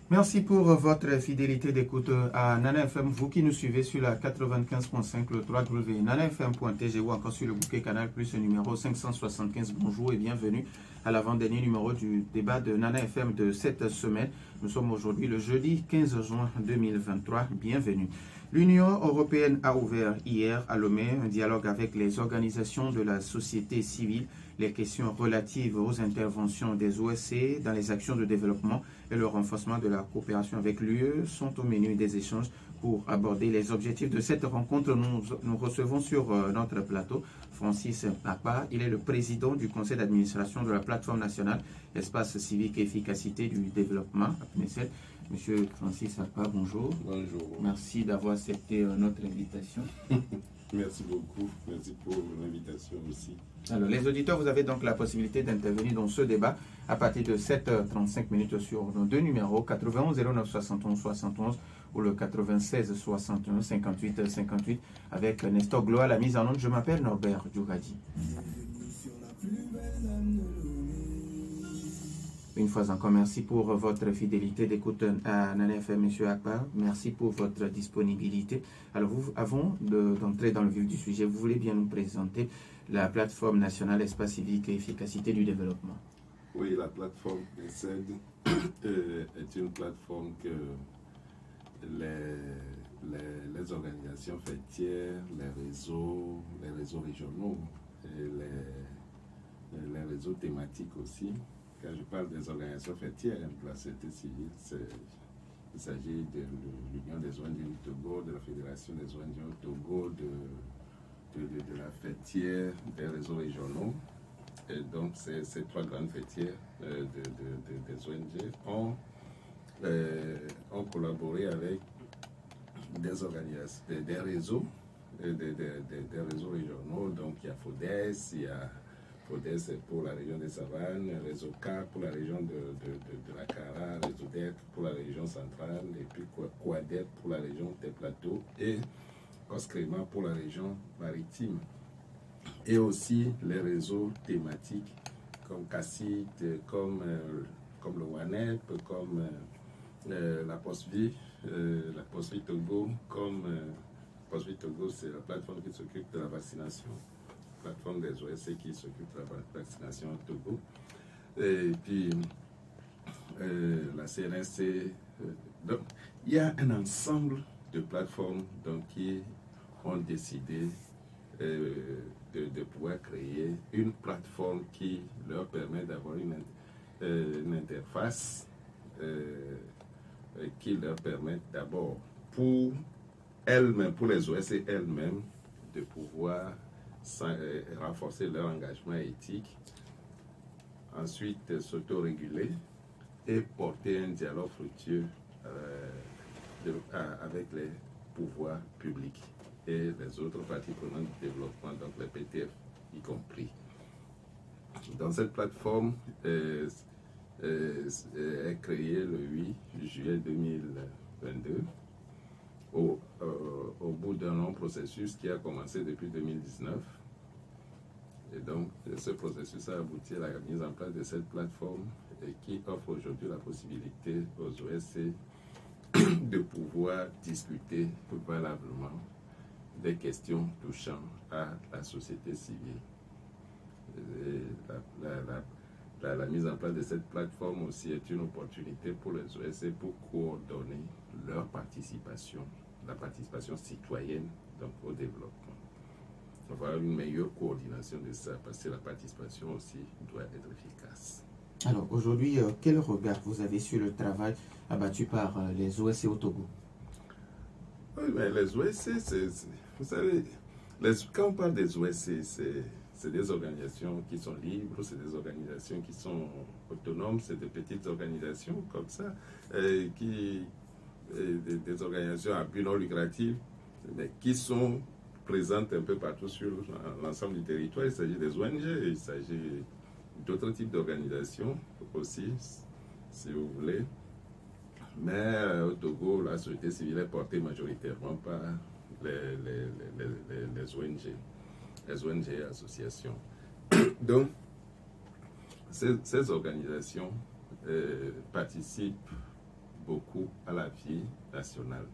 Merci pour votre fidélité d'écoute à Nana FM. Vous qui nous suivez sur la 95.5, le www.nanafm.tg ou encore sur le bouquet Canal Plus numéro 575. Bonjour et bienvenue à l'avant-dernier numéro du débat de Nana FM de cette semaine. Nous sommes aujourd'hui le jeudi 15 juin 2023. Bienvenue. L'Union européenne a ouvert hier à Lomé un dialogue avec les organisations de la société civile. Les questions relatives aux interventions des OSCE dans les actions de développement et le renforcement de la coopération avec l'UE sont au menu des échanges. Pour aborder les objectifs de cette rencontre, nous recevons sur notre plateau Francis Akpa. Il est le président du conseil d'administration de la plateforme nationale Espace civique et efficacité du développement, APNESED. Monsieur Francis Akpa, bonjour. Bonjour. Merci d'avoir accepté notre invitation. Merci beaucoup. Merci pour l'invitation aussi. Alors, les auditeurs, vous avez donc la possibilité d'intervenir dans ce débat à partir de 7h35 minutes sur nos deux numéros, 91 09 71 71 ou le 96 61 58 58 avec Nestor Glo à la mise en onde. Je m'appelle Norbert Djougadi. Une fois encore, merci pour votre fidélité d'écoute à Nana FM, M. Akbar. Merci pour votre disponibilité. Alors, avant d'entrer dans le vif du sujet, vous voulez bien nous présenter la plateforme nationale Espace civique et efficacité du développement? Oui, la plateforme ESED est une plateforme que les organisations fêtières, les réseaux régionaux et les réseaux thématiques aussi. Quand je parle des organisations fêtières de la société civile, il s'agit de l'Union des ONG du Togo, de la Fédération des ONG du Togo, de la fêtière des réseaux régionaux. Et donc, ces trois grandes fêtières des ONG ont collaboré avec des organisations, des réseaux, des réseaux régionaux. Donc, il y a FODES, il y a FODES pour la région des Savanes, Réseau K pour la région de la Kara, Réseau DEC pour la région centrale, et puis Quadep pour la région des plateaux, et COSCREMA pour la région maritime. Et aussi les réseaux thématiques comme CACIT, comme le WANEP, comme la POSVI Togo, comme POSVI Togo, c'est la plateforme qui s'occupe de la vaccination. Plateforme des OSC qui s'occupe de la vaccination au Togo, et puis la CNSC. Donc, il y a un ensemble de plateformes donc, qui ont décidé de pouvoir créer une plateforme qui leur permet d'avoir une interface qui leur permet d'abord pour elles-mêmes, pour les OSC elles-mêmes, de pouvoir renforcer leur engagement éthique, ensuite s'autoréguler et porter un dialogue fructueux avec les pouvoirs publics et les autres parties prenantes du développement, donc les PTF y compris. Dans cette plateforme est créée le 8 juillet 2022 au bout d'un long processus qui a commencé depuis 2019. Et donc, ce processus a abouti à la mise en place de cette plateforme et qui offre aujourd'hui la possibilité aux OSC de pouvoir discuter valablement des questions touchant à la société civile. Et la mise en place de cette plateforme aussi est une opportunité pour les OSC pour coordonner leur participation, la participation citoyenne donc, au développement. Avoir une meilleure coordination de ça, parce que la participation aussi doit être efficace. Alors aujourd'hui, quel regard vous avez sur le travail abattu par les OSC au Togo? Oui, mais les OSC, vous savez, quand on parle des OSC, c'est des organisations qui sont libres, c'est des organisations qui sont autonomes, c'est des petites organisations comme ça, des organisations à but non lucratif, mais qui sont présentes un peu partout sur l'ensemble du territoire. Il s'agit des ONG, il s'agit d'autres types d'organisations aussi, si vous voulez. Mais au Togo, la société civile est portée majoritairement par les ONG et associations. Donc, ces organisations participent beaucoup beaucoup à la vie nationale,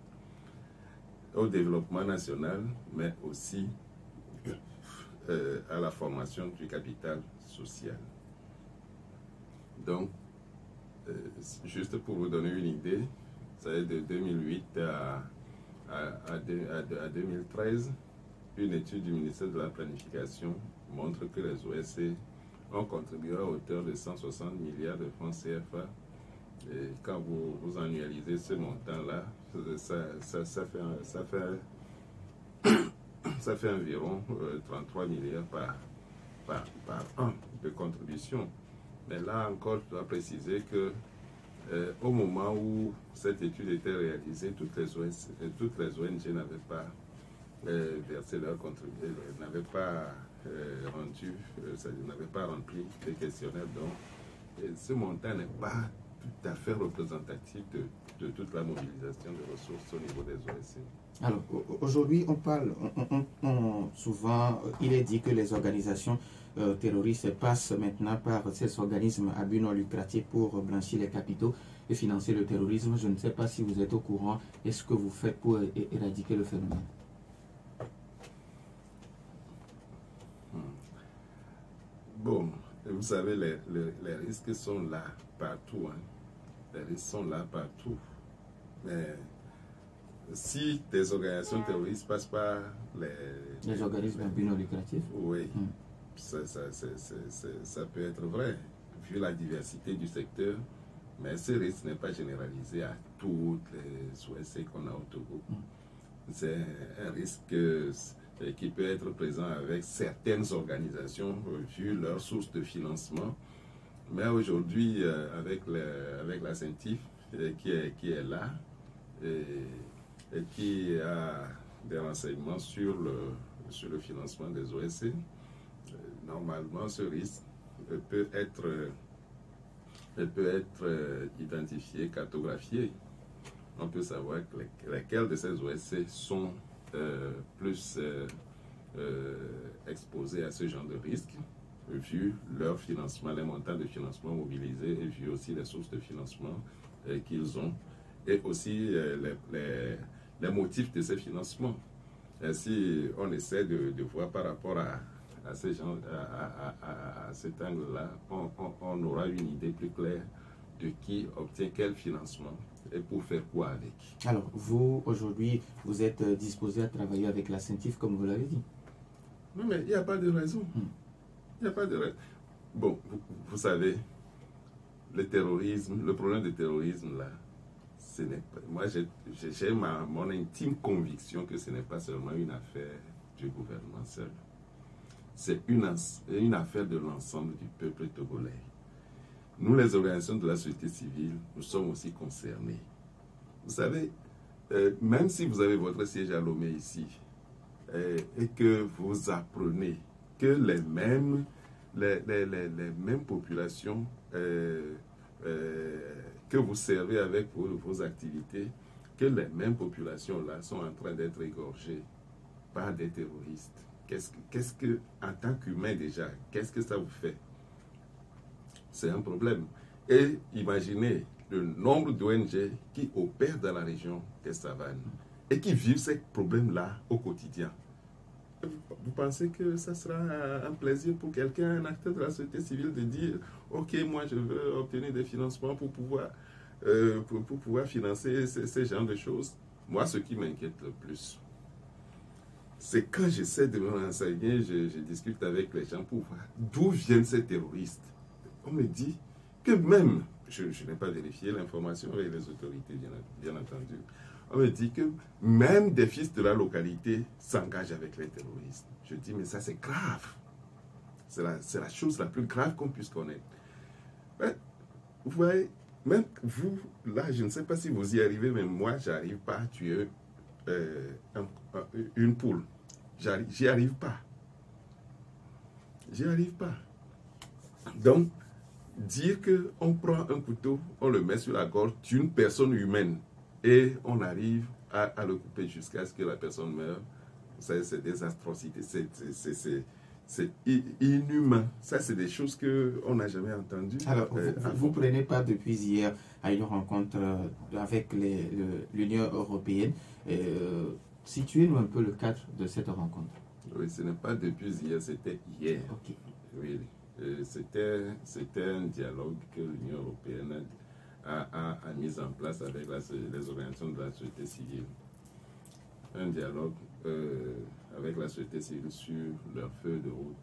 au développement national, mais aussi à la formation du capital social. Donc, juste pour vous donner une idée, c'est de 2008 à 2013, une étude du ministère de la Planification montre que les OSC ont contribué à hauteur de 160 milliards de francs CFA. Et quand vous annualisez ce montant-là, ça fait environ 33 milliards par an de contribution. Mais là encore, je dois préciser que au moment où cette étude était réalisée, toutes les ONG n'avaient pas versé leur contribution, n'avaient pas n'avaient pas rempli les questionnaires. Donc, ce montant n'est pas tout à fait représentatif de toute la mobilisation de ressources au niveau des OSC. Alors, aujourd'hui, on parle, souvent, il est dit que les organisations terroristes passent maintenant par ces organismes à but non lucratif pour blanchir les capitaux et financer le terrorisme. Je ne sais pas si vous êtes au courant et ce que vous faites pour éradiquer le phénomène. Bon, vous savez, les risques sont là partout. Hein. Les risques sont là partout. Mais si des organisations terroristes passent par les organismes à but non lucratif, oui, ça peut être vrai, vu la diversité du secteur, mais ce risque n'est pas généralisé à toutes les OSC qu'on a au Togo. C'est un risque qui peut être présent avec certaines organisations, vu leur source de financement. Mais aujourd'hui, avec la CENTIF qui est là, et qui a des renseignements sur le financement des OSC, normalement ce risque peut être identifié, cartographié. On peut savoir lesquels de ces OSC sont plus exposés à ce genre de risque, vu leur financement, les montants de financement mobilisés, et vu aussi les sources de financement qu'ils ont, et aussi les motifs de ces financements. Ainsi, on essaie de voir par rapport à ces gens, à cet angle-là, on aura une idée plus claire de qui obtient quel financement et pour faire quoi avec. Alors, vous, aujourd'hui, vous êtes disposé à travailler avec la CENTIF, comme vous l'avez dit? Non, mais il n'y a pas de raison. Il n'y a pas de raison. Bon, vous savez, le terrorisme, le problème du terrorisme, là, ce n'est pas, moi, j'ai mon intime conviction que ce n'est pas seulement une affaire du gouvernement seul. C'est une affaire de l'ensemble du peuple togolais. Nous, les organisations de la société civile, nous sommes aussi concernés. Vous savez, même si vous avez votre siège à Lomé ici, et que vous apprenez que les mêmes populations que vous servez avec vos activités, que les mêmes populations-là sont en train d'être égorgées par des terroristes. Qu'est-ce que, en tant qu'humain déjà, qu'est-ce que ça vous fait? C'est un problème. Et imaginez le nombre d'ONG qui opèrent dans la région des savanes et qui vivent ces problèmes-là au quotidien. Vous pensez que ça sera un plaisir pour quelqu'un, un acteur de la société civile, de dire « Ok, moi je veux obtenir des financements pour pouvoir financer ces genres de choses ». Moi, ce qui m'inquiète le plus, c'est quand j'essaie de me renseigner, je discute avec les gens pour voir d'où viennent ces terroristes. On me dit que même, je n'ai pas vérifié l'information avec les autorités, bien entendu, on me dit que même des fils de la localité s'engagent avec les terroristes. Je dis, mais ça c'est grave. C'est la chose la plus grave qu'on puisse connaître. Mais, vous voyez, même vous, là, je ne sais pas si vous y arrivez, mais moi, je n'arrive pas à tuer une poule. J'y arrive pas. J'y arrive pas. Donc, dire qu'on prend un couteau, on le met sur la gorge d'une personne humaine et on arrive à le couper jusqu'à ce que la personne meure, c'est des atrocités. c'est inhumain. Ça, c'est des choses qu'on n'a jamais entendues. Alors, vous ne prenez pas depuis hier à une rencontre avec l'Union européenne. Situez-nous un peu le cadre de cette rencontre. Oui, ce n'est pas depuis hier, c'était hier. Ok. Oui, c'était un dialogue que l'Union européenne a mis en place avec les organisations de la société civile. Un dialogue avec la société civile sur leur feuille de route.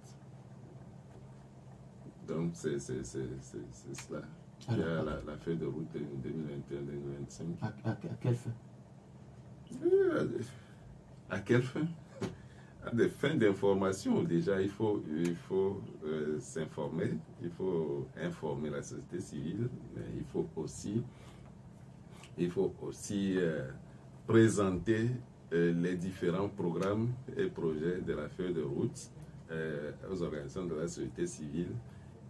Donc, c'est cela. Il y a la feuille de route 2021-2025. À quelle fin? À quelle fin? À des fins d'information. Déjà, il faut s'informer, il faut informer la société civile, mais il faut aussi présenter les différents programmes et projets de la feuille de route aux organisations de la société civile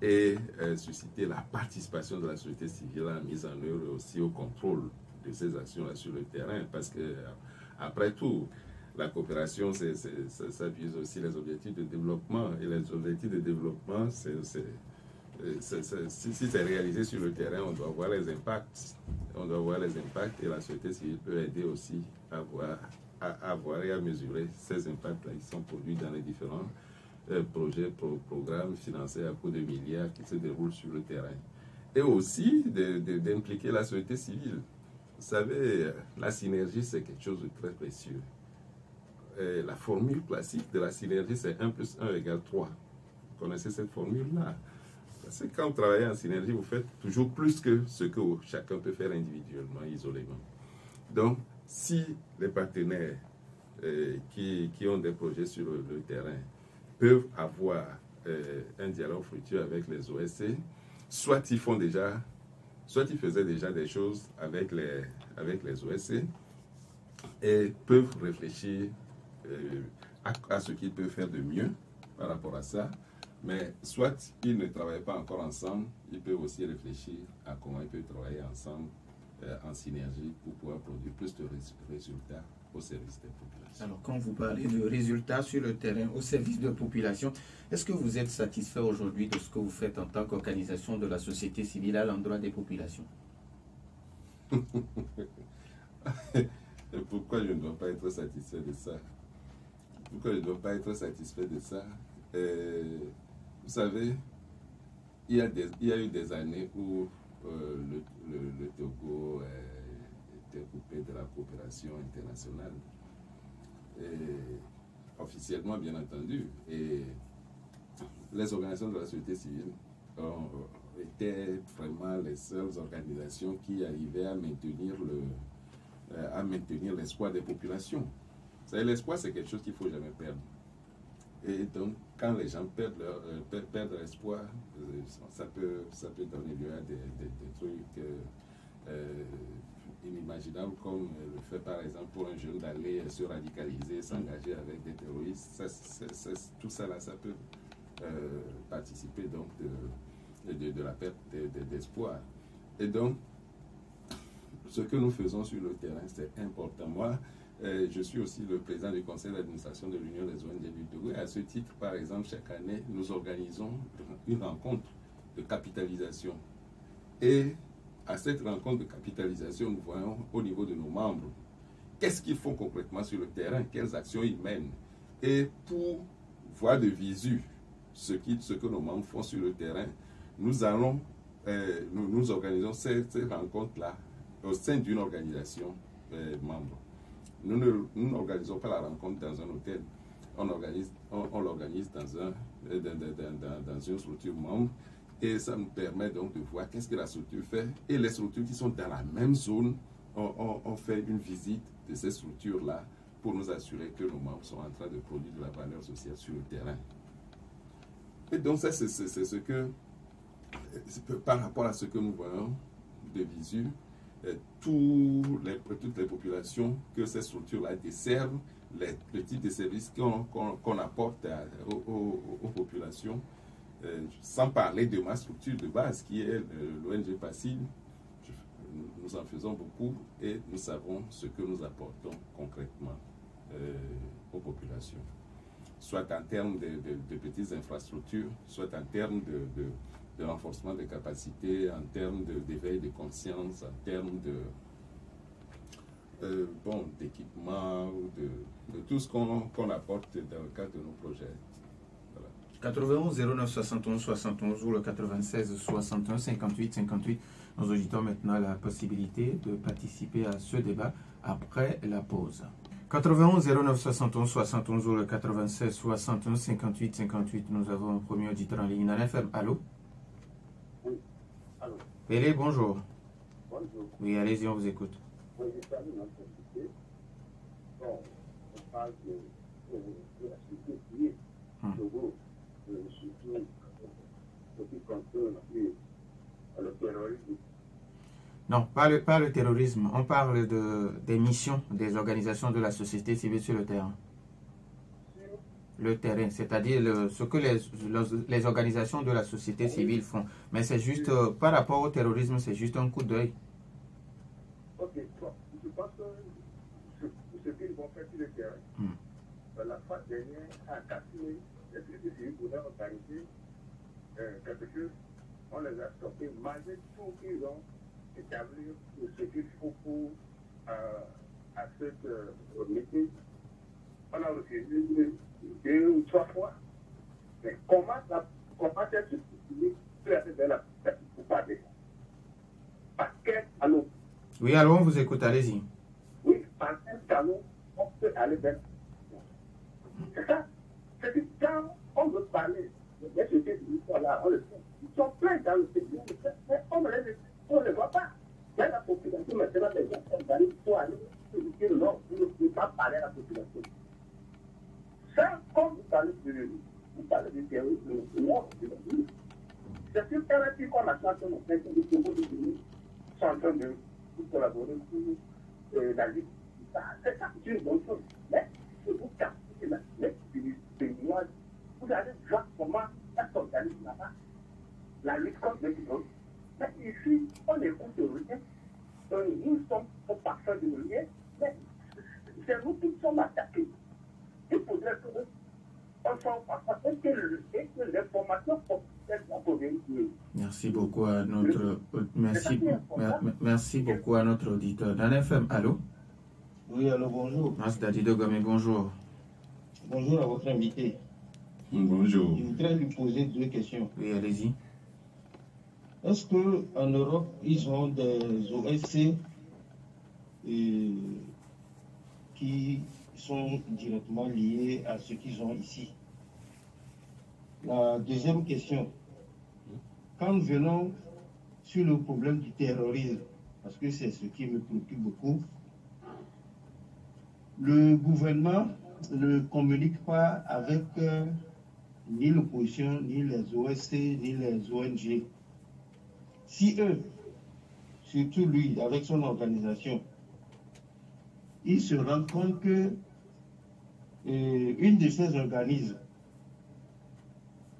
et susciter la participation de la société civile à la mise en œuvre et aussi au contrôle de ces actions-là sur le terrain. Parce que, après tout, la coopération, ça vise aussi les objectifs de développement. Et les objectifs de développement, si c'est réalisé sur le terrain, on doit voir les impacts. On doit voir les impacts et la société civile peut aider aussi à voir et à mesurer ces impacts-là qui sont produits dans les différents projets, programmes financés à coût de milliards qui se déroulent sur le terrain. Et aussi d'impliquer la société civile. Vous savez, la synergie, c'est quelque chose de très précieux. La formule classique de la synergie, c'est 1 + 1 = 3. Vous connaissez cette formule-là? Parce que quand vous travaillez en synergie, vous faites toujours plus que ce que chacun peut faire individuellement, isolément. Donc, si les partenaires qui ont des projets sur le terrain peuvent avoir un dialogue fructueux avec les OSC, soit ils faisaient déjà des choses avec les OSC et peuvent réfléchir à ce qu'ils peuvent faire de mieux par rapport à ça, mais soit ils ne travaillent pas encore ensemble, ils peuvent aussi réfléchir à comment ils peuvent travailler ensemble en synergie pour pouvoir produire plus de résultats au service des populations. Alors, quand vous parlez de résultats sur le terrain au service de la population, est-ce que vous êtes satisfait aujourd'hui de ce que vous faites en tant qu'organisation de la société civile à l'endroit des populations? Pourquoi je ne dois pas être satisfait de ça? Pourquoi je ne dois pas être satisfait de ça? Vous savez, il y a eu des années où le Togo était coupé de la coopération internationale. Officiellement, bien entendu. Et les organisations de la société civile étaient vraiment les seules organisations qui arrivaient à maintenir l'espoir des populations. L'espoir, c'est quelque chose qu'il ne faut jamais perdre. Et donc, quand les gens perdent l'espoir, ça peut donner lieu à des trucs inimaginables, comme le fait, par exemple, pour un jeune d'aller se radicaliser, s'engager avec des terroristes. Tout ça, là, ça peut participer donc de la perte d'espoir. Et donc, ce que nous faisons sur le terrain, c'est important. Moi, je suis aussi le président du conseil d'administration de l'Union des ONG du Togo. Et à ce titre, par exemple, chaque année, nous organisons une rencontre de capitalisation. Et à cette rencontre de capitalisation, nous voyons au niveau de nos membres, qu'est-ce qu'ils font concrètement sur le terrain, quelles actions ils mènent. Et pour voir de visu ce que nos membres font sur le terrain, nous organisons ces rencontres-là au sein d'une organisation membre. Nous n'organisons pas la rencontre dans un hôtel. On l'organise dans une structure membre. Et ça nous permet donc de voir qu'est-ce que la structure fait. Et les structures qui sont dans la même zone, on fait une visite de ces structures-là pour nous assurer que nos membres sont en train de produire de la valeur sociale sur le terrain. Et donc ça, c'est ce que, par rapport à ce que nous voyons de visu, toutes les populations que ces structures-là desservent, le type de services qu'on apporte aux populations, sans parler de ma structure de base qui est l'ONG Passive. Nous en faisons beaucoup et nous savons ce que nous apportons concrètement aux populations. soit en termes de petites infrastructures, soit en termes de renforcement des capacités, en termes d'éveil de conscience, en termes d'équipement, ou de tout ce qu'on apporte dans le cadre de nos projets. Voilà. 91 09 71 71 ou le 96 61 58 58. Nos auditeurs maintenant la possibilité de participer à ce débat après la pause. 91 09 71 71 ou le 96 61 58 58. Nous avons un premier auditeur en ligne. Nana FM, allô? Oui, allô. Pélé, bonjour. Bonjour. Oui, allez-y, on vous écoute. Oui, je salue notre société. Bon, on parle de la société civile, surtout ce qui concerne le terrorisme. Non, pas le terrorisme. On parle des missions des organisations de la société civile sur le terrain. Le terrain, c'est-à-dire ce que les organisations de la société civile font. Mais c'est juste, par rapport au terrorisme, c'est juste un coup d'œil. Ok, bon, je pense que ce qu'ils vont faire sur le terrain, la fois dernière, à Cassé, les sociétés civiles voulaient organiser quelque chose, on les a stoppés, malgré tout qu'ils ont établi ce qu'il faut pour à cette meeting. On a refusé 2 ou 3 fois. Mais comment cette société peut aller vers la pour parler? Par quel canot? Oui, allô, on vous écoute, allez-y. Oui, par quel canot on peut aller vers la. C'est ça. C'est que quand on veut parler des sociétés qui sont là, on le fait. Ils sont pleins dans le pays, mais on ne les voit pas. Il y a la population maintenant, les gens s'organisent pour aller dire non, vous ne pouvez pas parler à la population. Ça, quand vous parlez du terrorisme, c'est une thérapie qu'on a changé en fait, que les Congos de Guinée sont en train de collaborer pour la lutte. C'est ça, c'est une bonne chose. Mais si vous captez les Béninois, vous allez voir comment ça s'organise là-bas. La lutte contre le terrorisme. Mais ici, on écoute rien. Nous sommes au parfum de rien, mais c'est nous qui sommes attaqués. Il faudrait que on s'en fasse et que l'information officielle soit provenue. Merci beaucoup à notre merci beaucoup à notre auditeur. Dans FM, allô? Oui, allô, bonjour. Dadi Dogame, bonjour. Bonjour à votre invité. Bonjour. Je voudrais lui poser 2 questions. Oui, allez-y. Est-ce qu'en Europe, ils ont des OSC qui sont directement liés à ce qu'ils ont ici? La deuxième question, quand nous venons sur le problème du terrorisme, parce que c'est ce qui me préoccupe beaucoup, le gouvernement ne communique pas avec ni l'opposition, ni les OSC, ni les ONG. Si eux, surtout lui, avec son organisation, il se rend compte que une de ces organismes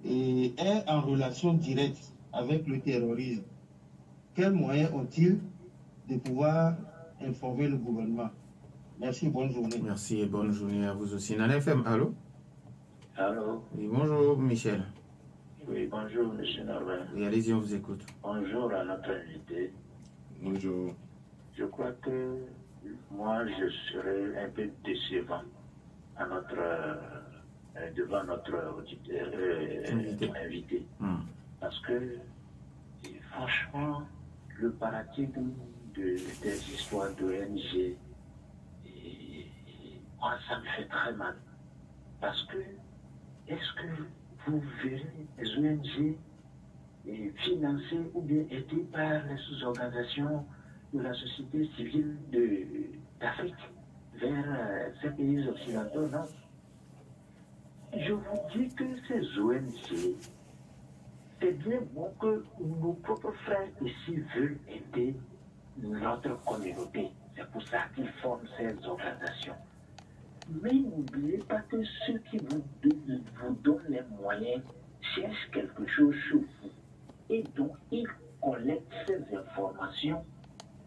est en relation directe avec le terrorisme, quels moyens ont-ils de pouvoir informer le gouvernement? Merci, bonne journée. Merci et bonne journée à vous aussi. Nana FM, allô? Allô? Oui, bonjour Michel. Oui, bonjour M. Norbert. Oui, allez-y, on vous écoute. Bonjour à notre invité. Bonjour. Je crois que moi, je serais un peu décevant à devant notre invité. Parce que, franchement, le paradigme des histoires d'ONG, moi, ça me fait très mal. Parce que, est-ce que vous verrez les ONG financées ou bien aidées par les sous-organisations de la société civile d'Afrique vers ces pays occidentaux, non? Je vous dis que ces ONG, c'est bien bon que nos propres frères ici veulent aider notre communauté. C'est pour ça qu'ils forment ces organisations. Mais n'oubliez pas que ceux qui vous donnent les moyens cherchent quelque chose sur vous. Et donc, ils collectent ces informations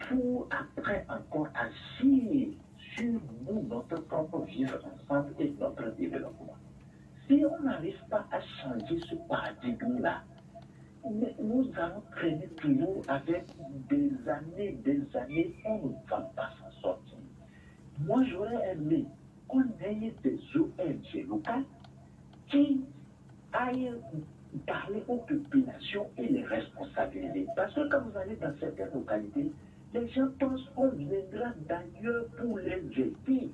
pour après encore agir sur nous, notre propre vivre ensemble et notre développement. toujours avec des années, on ne va pas s'en sortir. Moi, j'aurais aimé qu'on ait des ONG locales qui aillent parler aux populations et les responsabiliser. Parce que quand vous allez dans certaines localités, les gens pensent qu'on viendra d'ailleurs pour les aider.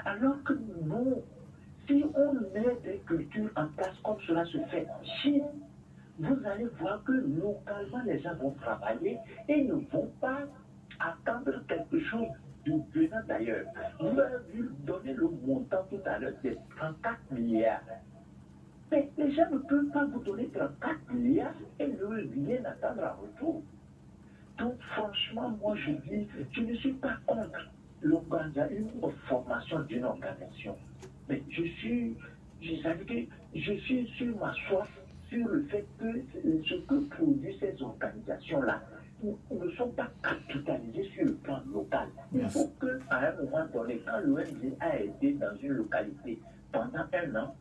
Alors que non, si on met des cultures en place comme cela se fait en Chine, vous allez voir que localement les gens vont travailler et ne vont pas attendre quelque chose de venant d'ailleurs. Vous avez vu donner le montant tout à l'heure des 34 milliards. Mais les gens ne peuvent pas vous donner 34 milliards et ne rien attendre en retour. Donc franchement, moi je dis, je ne suis pas contre une formation d'une organisation. Mais je suis sur ma soif, sur le fait que ce que produisent ces organisations-là ne sont pas capitalisées sur le plan local. Il faut qu'à un moment donné, quand l'ONG a été dans une localité pendant 1 an,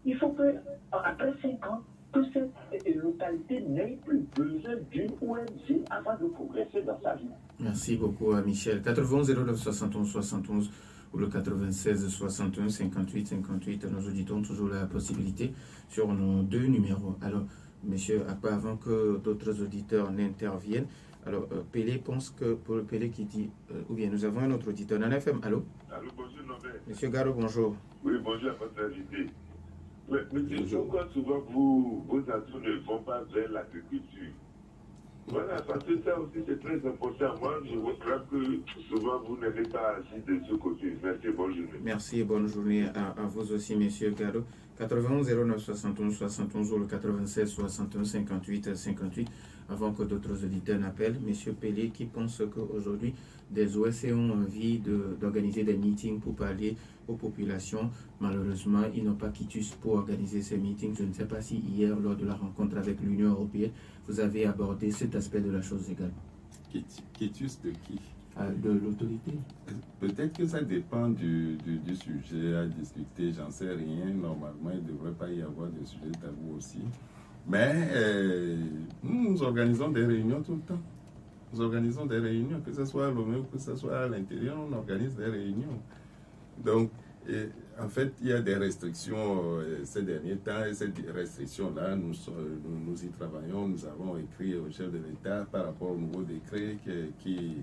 il faut qu'après 5 ans, que cette localité n'ait plus besoin d'une ONG avant de progresser dans sa vie. Merci beaucoup à Michel. 91 09 71 71 ou le 96 61 58 58. Nos auditeurs ont toujours la possibilité sur nos 2 numéros. Alors, monsieur, avant que d'autres auditeurs n'interviennent, alors Pélé pense que, pour le Pélé qui dit, ou bien nous avons un autre auditeur. Nana FM, allô? Allô, bonjour Nobel. Monsieur Garo, bonjour. Oui, bonjour à votre invité. Monsieur, pourquoi souvent vos actions ne vont pas vers l'agriculture? Voilà, parce que ça aussi c'est très important. Moi, je remarque que souvent vous n'avez pas agi de ce côté. Merci, bonne journée. Merci et bonne journée à vous aussi, monsieur Garo. 91 09 71 71 ou le 96 61 58 58. Avant que d'autres auditeurs n'appellent, monsieur Pélé qui pense qu'aujourd'hui, des OSC ont envie d'organiser des meetings pour parler aux populations. Malheureusement, ils n'ont pas quitus pour organiser ces meetings. Je ne sais pas si hier, lors de la rencontre avec l'Union européenne, vous avez abordé cet aspect de la chose également. Quitus de qui? De l'autorité. Peut-être que ça dépend du sujet à discuter, j'en sais rien. Normalement, il ne devrait pas y avoir de sujet tabou aussi. Mais nous organisons des réunions tout le temps. Nous organisons des réunions, que ce soit à l'ONU ou que ce soit à l'intérieur, on organise des réunions. Donc, en fait, il y a des restrictions ces derniers temps, et ces restrictions-là, nous y travaillons. Nous avons écrit au chef de l'État par rapport au nouveau décret qui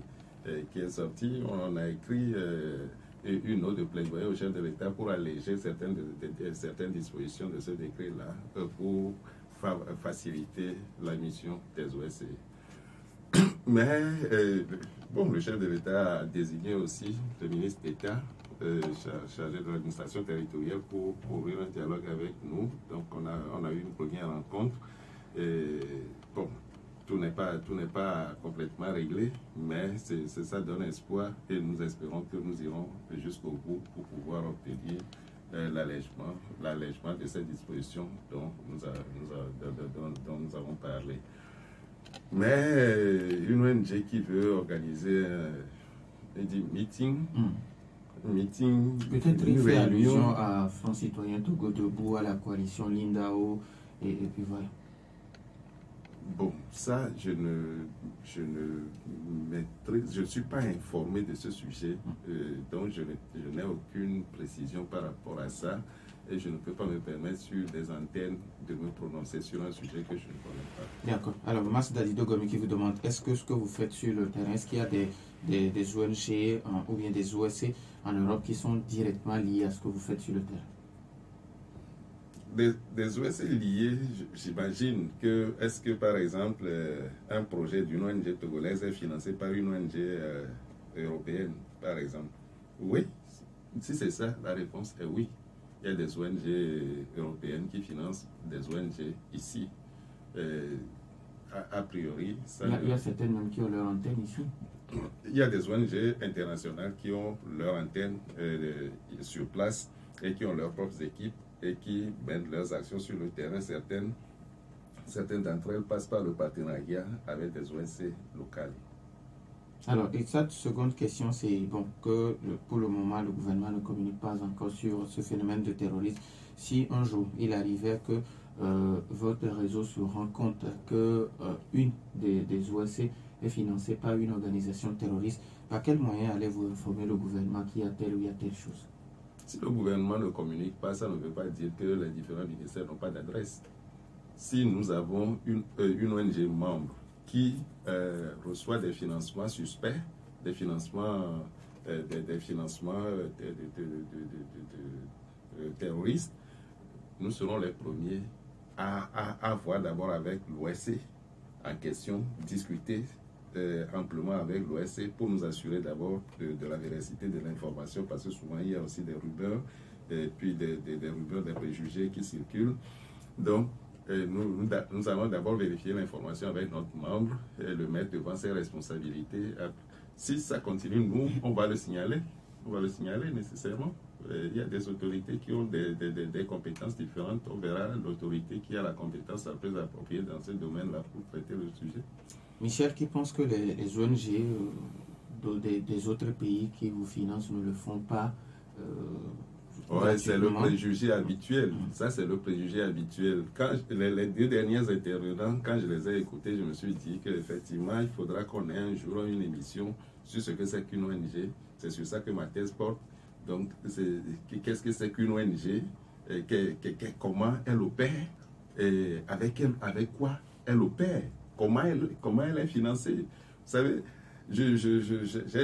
est sorti. On a écrit une note de plaidoyer au chef de l'État pour alléger certaines dispositions de ce décret-là, pour faciliter la mission des OSCE. Mais, le chef de l'État a désigné aussi le ministre d'État chargé de l'administration territoriale pour ouvrir un dialogue avec nous. Donc, on a eu une première rencontre. Et, tout n'est pas complètement réglé, mais ça donne espoir et nous espérons que nous irons jusqu'au bout pour pouvoir obtenir l'allègement de ces dispositions dont nous avons parlé. Mais une ONG qui veut organiser un meeting, peut-être il fait allusion à Front Citoyen Togo Debout, à la coalition Lindao, et puis voilà. Bon, ça, je ne suis pas informé de ce sujet, donc je n'ai aucune précision par rapport à ça, et je ne peux pas me permettre sur des antennes de me prononcer sur un sujet que je ne connais pas. D'accord. Alors, Mas Dadido Gomi qui vous demande, est-ce que ce que vous faites sur le terrain, est-ce qu'il y a des ONG ou bien des OSC en Europe qui sont directement liés à ce que vous faites sur le terrain? Des OSC liés, j'imagine que, est-ce que par exemple, un projet d'une ONG togolaise est financé par une ONG européenne, par exemple? Oui, si c'est ça, la réponse est oui. Il y a des ONG européennes qui financent des ONG ici. A priori, ça il y a certaines même qui ont leur antenne ici. Il y a des ONG internationales qui ont leur antenne sur place et qui ont leurs propres équipes et qui mènent leurs actions sur le terrain. Certaines d'entre elles passent par le partenariat avec des ONG locales. Alors, et cette seconde question, c'est que pour le moment, le gouvernement ne communique pas encore sur ce phénomène de terrorisme. Si un jour il arrivait que votre réseau se rend compte que une des OSC est financée par une organisation terroriste, par quel moyen allez-vous informer le gouvernement qu'il y a telle ou il y a telle chose? Si le gouvernement ne communique pas, ça ne veut pas dire que les différents ministères n'ont pas d'adresse. Si nous avons une ONG membre qui reçoit des financements suspects, des financements terroristes, nous serons les premiers à voir d'abord avec l'OSC en question, discuter amplement avec l'OSC pour nous assurer d'abord de la véracité de l'information, parce que souvent il y a aussi des rumeurs, et puis des rumeurs, des préjugés qui circulent. Donc, nous allons d'abord vérifier l'information avec notre membre et le mettre devant ses responsabilités. Si ça continue, nous, on va le signaler. On va le signaler nécessairement. Il y a des autorités qui ont des compétences différentes. On verra l'autorité qui a la compétence la plus appropriée dans ce domaine-là pour traiter le sujet. Michel, qui pense que les ONG des autres pays qui vous financent ne le font pas ouais, c'est le préjugé habituel. Ça, c'est le préjugé habituel. Quand les deux derniers intervenants, quand je les ai écoutés, je me suis dit qu'effectivement, il faudra qu'on ait un jour une émission sur ce que c'est qu'une ONG. C'est sur ça que ma thèse porte. Donc, qu'est-ce que c'est qu'une ONG? Comment elle opère? Et avec quoi elle opère? Comment elle est financée? Vous savez, j'ai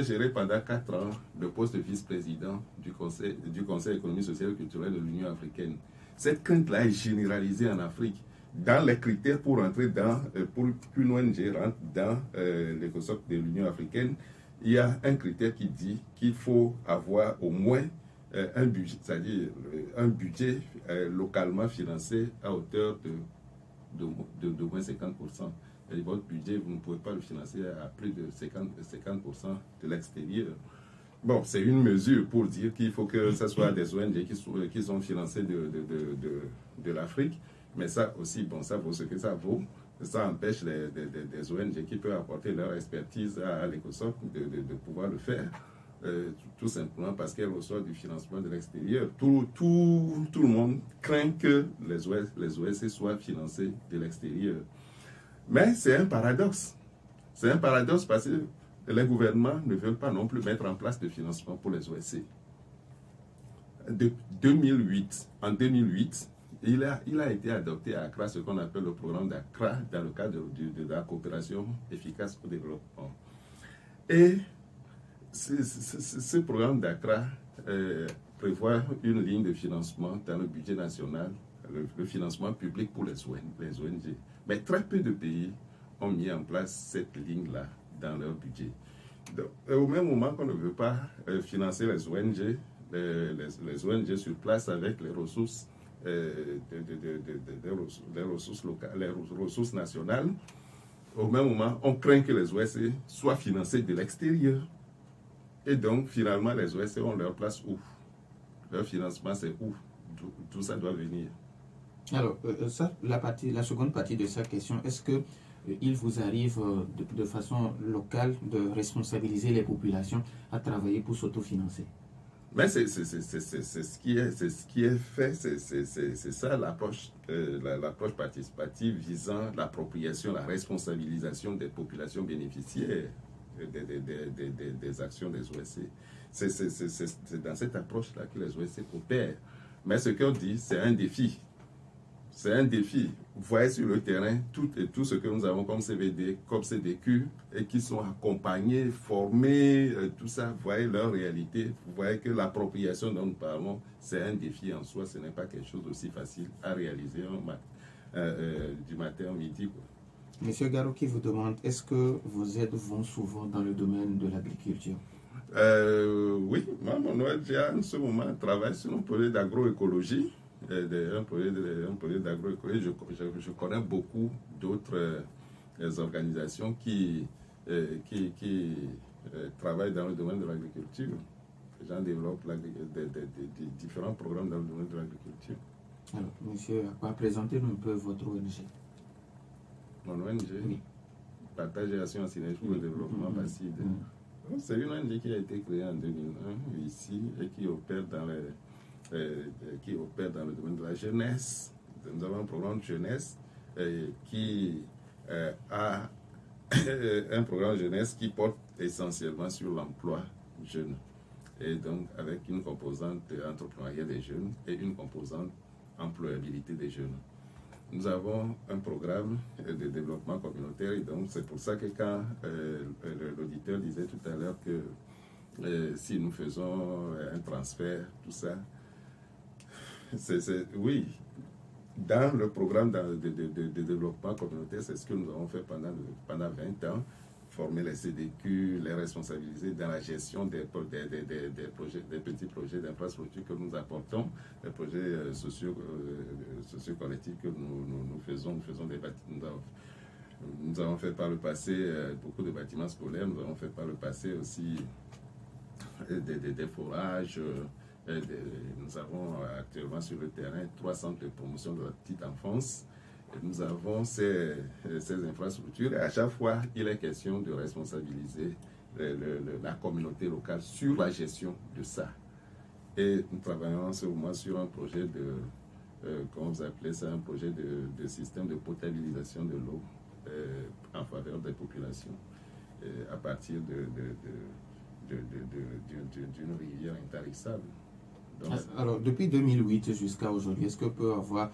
géré pendant 4 ans le poste de vice-président du Conseil économique, social et culturel de l'Union africaine. Cette crainte-là est généralisée en Afrique. Dans les critères pour entrer pour qu'une ONG rentre dans l'écosoc de l'Union africaine, il y a un critère qui dit qu'il faut avoir au moins un budget, c'est-à-dire un budget localement financé à hauteur de moins 50%. Et votre budget, vous ne pouvez pas le financer à plus de 50% de l'extérieur. Bon, c'est une mesure pour dire qu'il faut que ce soit des ONG qui sont financées de l'Afrique. Mais ça aussi, bon, ça vaut ce que ça vaut. Ça empêche des ONG qui peuvent apporter leur expertise à l'ECOSOC de pouvoir le faire. Tout simplement parce qu'elles reçoivent du financement de l'extérieur. Tout le monde craint que les OSC soient financés de l'extérieur. Mais c'est un paradoxe. C'est un paradoxe parce que les gouvernements ne veulent pas non plus mettre en place de financement pour les OSC. En 2008, il a été adopté à Accra ce qu'on appelle le programme d'Accra dans le cadre de la coopération efficace au développement. Et ce programme d'Accra prévoit une ligne de financement dans le budget national, le financement public pour les ONG. Mais très peu de pays ont mis en place cette ligne-là dans leur budget. Donc, au même moment qu'on ne veut pas financer les ONG, les ONG sur place avec les ressources, des ressources locales, les ressources nationales, au même moment, on craint que les OSC soient financés de l'extérieur. Et donc, finalement, les OSC ont leur place où? Leur financement, c'est où? Tout ça doit venir. Alors, la seconde partie de sa question, est-ce qu'il vous arrive de façon locale de responsabiliser les populations à travailler pour s'autofinancer? Mais c'est ce qui est fait, c'est ça l'approche participative visant l'appropriation, la responsabilisation des populations bénéficiaires des actions des OSC. C'est dans cette approche-là que les OSC opèrent. Mais ce qu'on dit, c'est un défi. C'est un défi. Vous voyez sur le terrain tout ce que nous avons comme CVD, comme CDQ, et qui sont accompagnés, formés, tout ça. Vous voyez leur réalité. Vous voyez que l'appropriation dont nous parlons, c'est un défi en soi. Ce n'est pas quelque chose d'aussi facile à réaliser du matin au midi, quoi. Monsieur Garou qui vous demande, est-ce que vos aides vont souvent dans le domaine de l'agriculture? Oui, moi, mon ONG en ce moment travaille sur un projet d'agroécologie. Un projet d'agroécologie. Je connais beaucoup d'autres organisations qui travaillent dans le domaine de l'agriculture. Les gens développent différents programmes dans le domaine de l'agriculture. Alors, monsieur, présentez-nous un peu votre ONG. Mon ONG, oui. Partage et action en synergie pour le développement PACID. C'est une ONG qui a été créée en 2001 ici et qui opère dans le domaine de la jeunesse, Nous avons un programme de jeunesse qui a un programme de jeunesse qui porte essentiellement sur l'emploi jeune. Et donc avec une composante entrepreneuriat des jeunes et une composante employabilité des jeunes. Nous avons un programme de développement communautaire et donc c'est pour ça que quand l'auditeur disait tout à l'heure que si nous faisons un transfert, tout ça, oui, dans le programme de développement communautaire, c'est ce que nous avons fait pendant 20 ans, former les CDQ, les responsabiliser dans la gestion des petits projets d'infrastructure que nous apportons, les projets socio-collectifs que nous faisons. Nous avons fait par le passé beaucoup de bâtiments scolaires, nous avons fait par le passé aussi des forages. Nous avons actuellement sur le terrain 3 centres de promotion de la petite enfance. Et nous avons ces infrastructures et à chaque fois, il est question de responsabiliser la communauté locale sur la gestion de ça. Et nous travaillons en ce moment sur un projet comment vous appelez ça, un projet de système de potabilisation de l'eau en faveur des populations à partir d'une rivière intarissable. Donc, alors, depuis 2008 jusqu'à aujourd'hui, est-ce que peut avoir...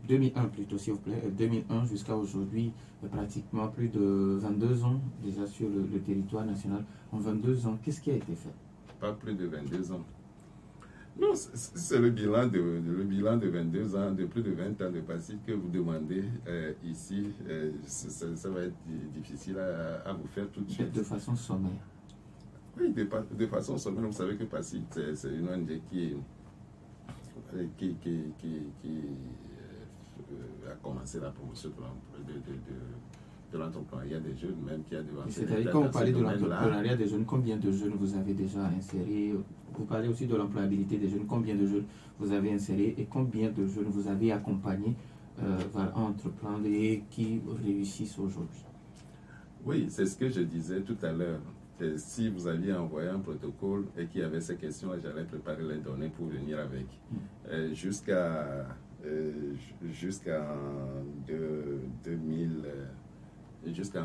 2001 plutôt, s'il vous plaît. 2001 jusqu'à aujourd'hui, pratiquement plus de 22 ans déjà sur le territoire national. En 22 ans, qu'est-ce qui a été fait? Pas plus de 22 ans. Non, c'est le bilan de 22 ans, de plus de 20 ans de passif que vous demandez ici. Ça va être difficile à vous faire tout de suite. De façon sommaire. Oui, de façon sommaire. Vous savez que PACID, c'est une ONG qui a commencé la promotion de l'entrepreneuriat des jeunes, même qui a devancé. C'est-à-dire, quand vous parlez de l'entrepreneuriat des jeunes, combien de jeunes vous avez déjà insérés? Vous parlez aussi de l'employabilité des jeunes, combien de jeunes vous avez insérés et combien de jeunes vous avez accompagnés à entreprendre et qui réussissent aujourd'hui? Oui, c'est ce que je disais tout à l'heure. Si vous aviez envoyé un protocole et qu'il y avait ces questions, j'allais préparer les données pour venir avec. Jusqu'à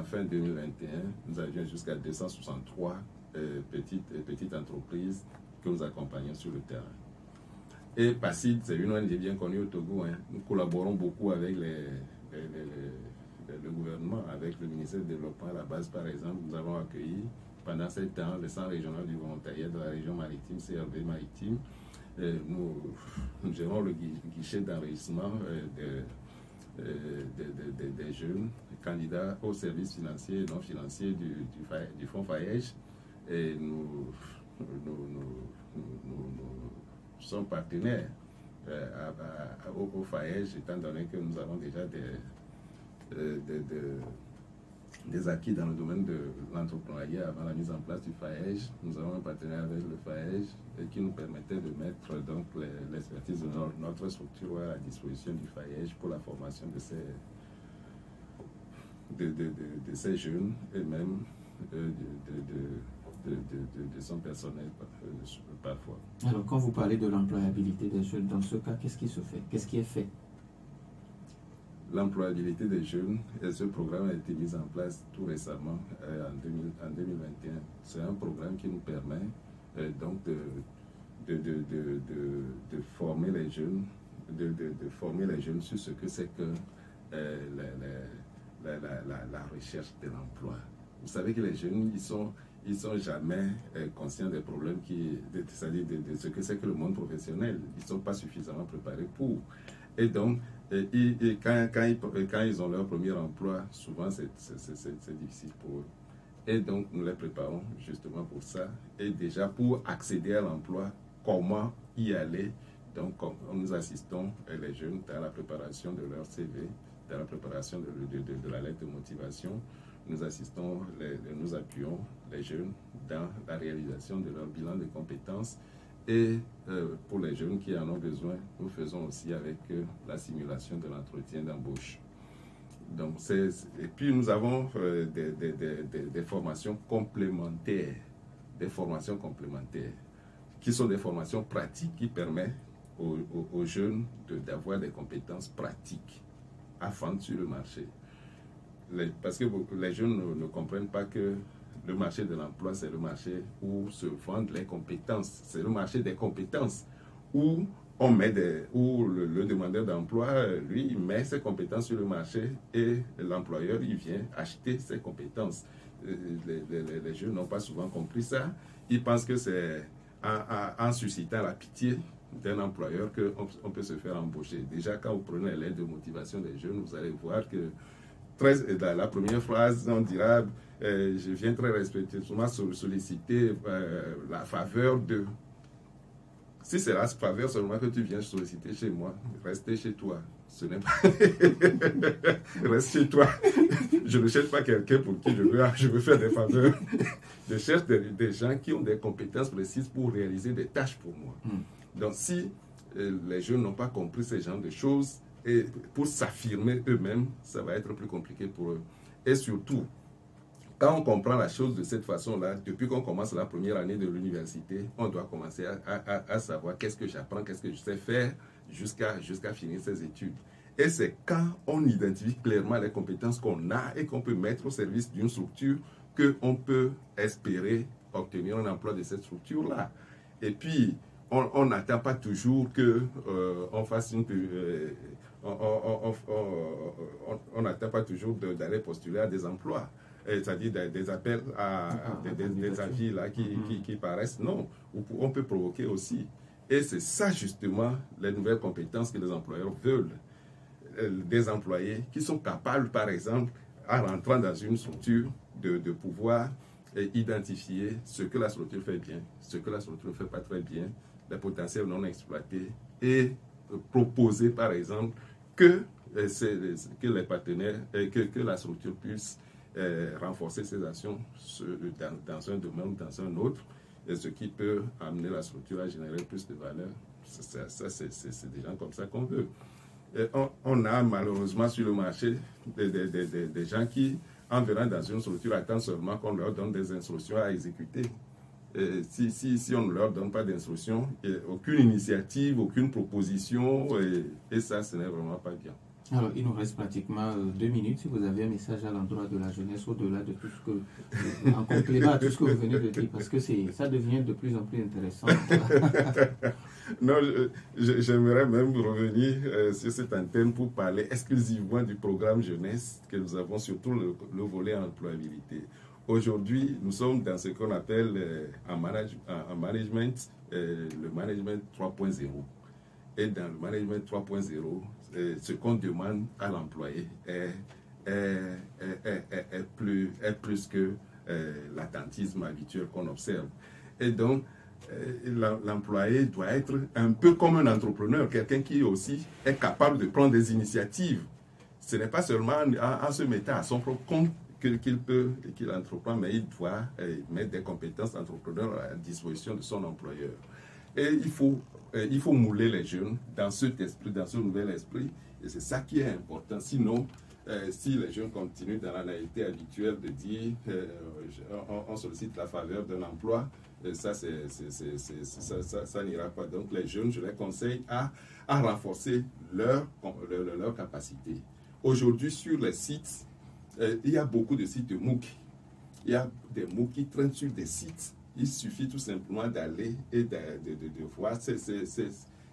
fin 2021, nous avions jusqu'à 263 petites entreprises que nous accompagnons sur le terrain. Et PACID, c'est une ONG bien connue au Togo. Nous collaborons beaucoup avec le gouvernement, avec le ministère du Développement. À la base, par exemple, nous avons accueilli pendant 7 ans le centre régional du volontariat de la région maritime, CRV Maritime. Nous gérons le guichet d'enregistrement des jeunes candidats aux services financiers et non financiers du fonds FAEJ. Et nous sommes partenaires au FAEJ, étant donné que nous avons déjà des acquis dans le domaine de l'entrepreneuriat avant la mise en place du FAEJ. Nous avons un partenariat avec le FAEJ qui nous permettait de mettre donc l'expertise de notre structure à la disposition du FAEJ pour la formation de ces jeunes et même de son personnel parfois. Alors, quand vous parlez de l'employabilité des jeunes, dans ce cas, qu'est-ce qui se fait? Qu'est-ce qui est fait? L'employabilité des jeunes, et ce programme a été mis en place tout récemment en 2021. C'est un programme qui nous permet donc de former les jeunes, de former les jeunes sur ce que c'est que la recherche de l'emploi. Vous savez que les jeunes, ils sont jamais conscients des problèmes c'est-à-dire de ce que c'est que le monde professionnel. Ils ne sont pas suffisamment préparés pour. Et donc, quand ils ont leur premier emploi, souvent c'est difficile pour eux. Et donc, nous les préparons justement pour ça. Et déjà, pour accéder à l'emploi, comment y aller? Donc, nous assistons les jeunes dans la préparation de leur CV, dans la préparation de la lettre de motivation. Nous appuyons les jeunes dans la réalisation de leur bilan de compétences. Et pour les jeunes qui en ont besoin, nous faisons aussi avec la simulation de l'entretien d'embauche. Donc, et puis nous avons des formations complémentaires, qui sont des formations pratiques qui permettent aux jeunes d'avoir des compétences pratiques à vendre sur le marché. Parce que les jeunes ne comprennent pas que le marché de l'emploi, c'est le marché où se vendent les compétences. C'est le marché des compétences où on met où le demandeur d'emploi, lui, il met ses compétences sur le marché et l'employeur, il vient acheter ses compétences. Les jeunes n'ont pas souvent compris ça. Ils pensent que c'est en suscitant la pitié d'un employeur qu'on peut se faire embaucher. Déjà, quand vous prenez l'aide de motivation des jeunes, vous allez voir que la première phrase, on dira je viens très respectueusement solliciter la faveur de... Si c'est la faveur seulement que tu viens solliciter chez moi, restez chez toi. Ce n'est pas... Reste chez toi. Je ne cherche pas quelqu'un pour qui je veux faire des faveurs. Je cherche des gens qui ont des compétences précises pour réaliser des tâches pour moi. Donc si les jeunes n'ont pas compris ce genre de choses, et pour s'affirmer eux-mêmes, ça va être plus compliqué pour eux. Et surtout, quand on comprend la chose de cette façon-là, depuis qu'on commence la première année de l'université, on doit commencer à savoir qu'est-ce que j'apprends, qu'est-ce que je sais faire jusqu'à finir ses études. Et c'est quand on identifie clairement les compétences qu'on a et qu'on peut mettre au service d'une structure qu'on peut espérer obtenir un emploi de cette structure-là. Et puis, on n'attend pas toujours qu'on fasse une... on n'attend pas toujours d'aller postuler à des emplois. C'est-à-dire des appels à des avis là qui paraissent. Non, on peut provoquer aussi. Et c'est ça justement les nouvelles compétences que les employeurs veulent. Des employés qui sont capables, par exemple, en rentrant dans une structure, de pouvoir identifier ce que la structure fait bien, ce que la structure ne fait pas très bien, les potentiels non exploités, et proposer, par exemple, que les partenaires, que la structure puisse renforcer ses actions dans un domaine ou dans un autre, et ce qui peut amener la structure à générer plus de valeur. C'est des gens comme ça qu'on veut. On a malheureusement sur le marché des gens qui, en venant dans une structure, attendent seulement qu'on leur donne des instructions à exécuter. Si on ne leur donne pas d'instructions, aucune initiative, aucune proposition, et ça, ce n'est vraiment pas bien. Alors, il nous reste pratiquement 2 minutes. Si vous avez un message à l'endroit de la jeunesse, au-delà de tout ce que, en complément à tout ce que vous venez de dire, parce que ça devient de plus en plus intéressant. Non, j'aimerais même revenir sur cette antenne pour parler exclusivement du programme jeunesse que nous avons, surtout le volet employabilité. Aujourd'hui, nous sommes dans ce qu'on appelle en management, le management 3.0. Et dans le management 3.0, ce qu'on demande à l'employé est plus que l'attentisme habituel qu'on observe. Et donc, l'employé doit être un peu comme un entrepreneur, quelqu'un qui aussi est capable de prendre des initiatives. Ce n'est pas seulement en se mettant à son propre compte qu'il entreprend, mais il doit mettre des compétences d'entrepreneur à la disposition de son employeur. Et il faut mouler les jeunes dans cet esprit, dans ce nouvel esprit, et c'est ça qui est important. Sinon, si les jeunes continuent dans la naïveté habituelle de dire on sollicite la faveur d'un emploi, ça n'ira pas. Donc les jeunes, je les conseille à renforcer leur capacité. Aujourd'hui, sur les sites, il y a beaucoup de sites de MOOC. Il y a des MOOC qui traînent sur des sites. Il suffit tout simplement d'aller et de voir,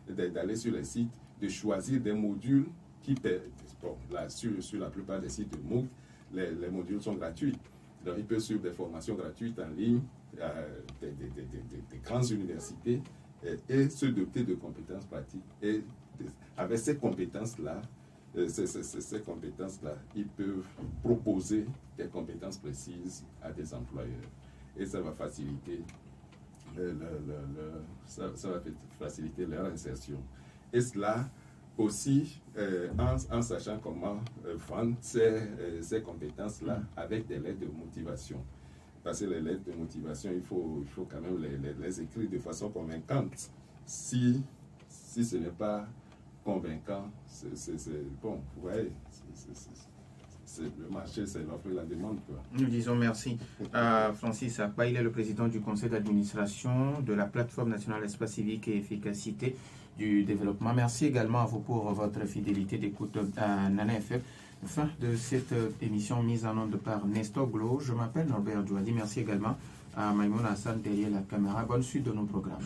d'aller sur les sites, de choisir des modules qui sur la plupart des sites de MOOC, les modules sont gratuits. Donc, il peut suivre des formations gratuites en ligne, des grandes universités, et se doter de compétences pratiques. Et avec ces compétences-là, ils peuvent proposer des compétences précises à des employeurs. Et ça va faciliter faciliter leur insertion. Et cela aussi en sachant comment vendre ces compétences-là avec des lettres de motivation. Parce que les lettres de motivation, il faut quand même les écrire de façon convaincante. Si ce n'est pas convaincant, bon, vous voyez, le marché, c'est l'offre et la demande, quoi. Nous disons merci à Francis Akpa. Il est le président du conseil d'administration de la plateforme nationale espace civique et efficacité du développement. Merci également à vous pour votre fidélité d'écoute à Nana FM. Fin de cette émission mise en onde par Nestor Glo. Je m'appelle Norbert Douadi. Merci également à Maïmouna Hassan derrière la caméra. Bonne suite de nos programmes.